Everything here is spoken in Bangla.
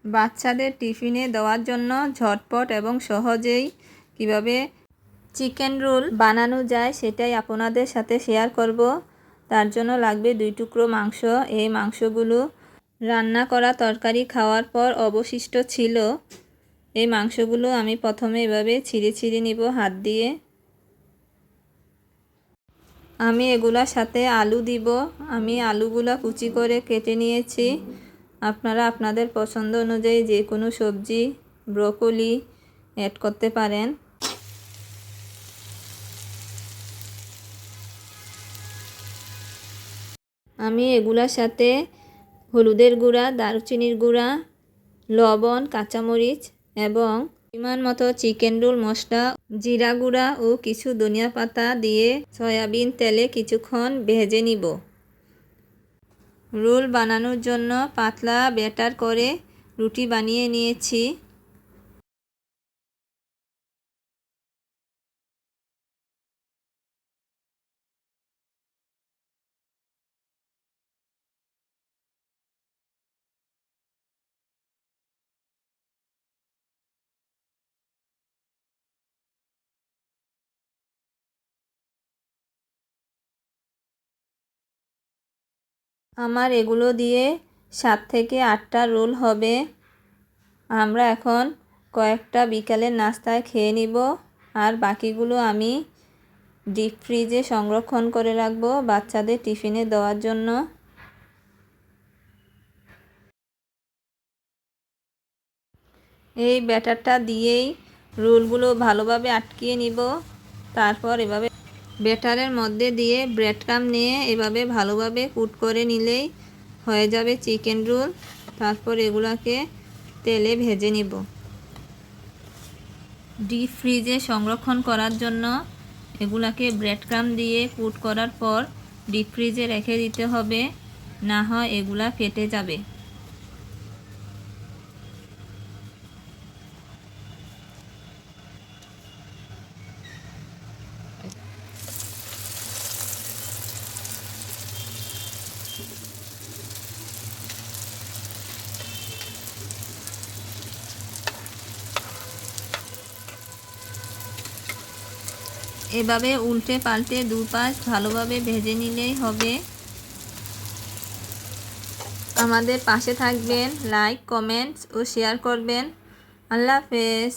বাচ্চাদের টিফিনে দেওয়ার জন্য ঝটপট এবং সহজেই কিভাবে চিকেন রোল বানানো যায় সেটাই আপনাদের সাথে শেয়ার করব। তার জন্য লাগবে 2 টুকরো মাংস। এই মাংসগুলো রান্না করা তরকারি খাওয়ার পর অবশিষ্ট ছিল। এই মাংসগুলো আমি প্রথমে এভাবে ছিঁড়ে ছিঁড়ে নিব হাত দিয়ে। আমি এগুলার সাথে আলু দিব। আমি আলুগুলা কুচি করে কেটে নিয়েছি। আপনারা আপনাদের পছন্দ অনুযায়ী যে কোনো সবজি, ব্রোকলি অ্যাড করতে পারেন। আমি এগুলার সাথে হলুদের গুঁড়া, দারুচিনির গুঁড়া, লবণ, কাঁচামরিচ এবং পরিমাণ মতো চিকেন রোল মশলা, জিরা গুঁড়া ও কিছু ধনিয়া পাতা দিয়ে সয়াবিন তেলে কিছুক্ষণ ভেজে নিব। রোল বানানোর জন্য পাতলা ব্যাটার করে রুটি বানিয়ে নিয়েছি। আমার এগুলো দিয়ে 7 থেকে 8টা রোল হবে। আমরা এখন কয়েকটা বিকালের নাস্তায় খেয়ে নিব, আর বাকিগুলো আমি ডিপ ফ্রিজে সংরক্ষণ করে রাখবো বাচ্চাদের টিফিনে দেওয়ার জন্য। এই ব্যাটারটা দিয়েই রোলগুলো ভালোভাবে আটকিয়ে নিব। তারপর এভাবে ব্যাটারের মধ্যে দিয়ে ব্রেড ক্রাম্ব নিয়ে এভাবে ভালোভাবে কুট করে নিলেই হয়ে যাবে চিকেন রোল। তারপর এগুলাকে তেলে ভেজে নিব। ডিপ ফ্রিজে সংরক্ষণ করার জন্য এগুলাকে ব্রেড ক্রাম্ব দিয়ে কুট করার পর ডিপ ফ্রিজে রেখে দিতে হবে, না হয় এগুলা ফেটে যাবে। এভাবে উল্টে পাল্টে দুপাশ ভালোভাবে ভেজে নিলেই হবে। আমাদের পাশে থাকবেন, লাইক, কমেন্টস ও শেয়ার করবেন। আল্লাহ হাফেজ।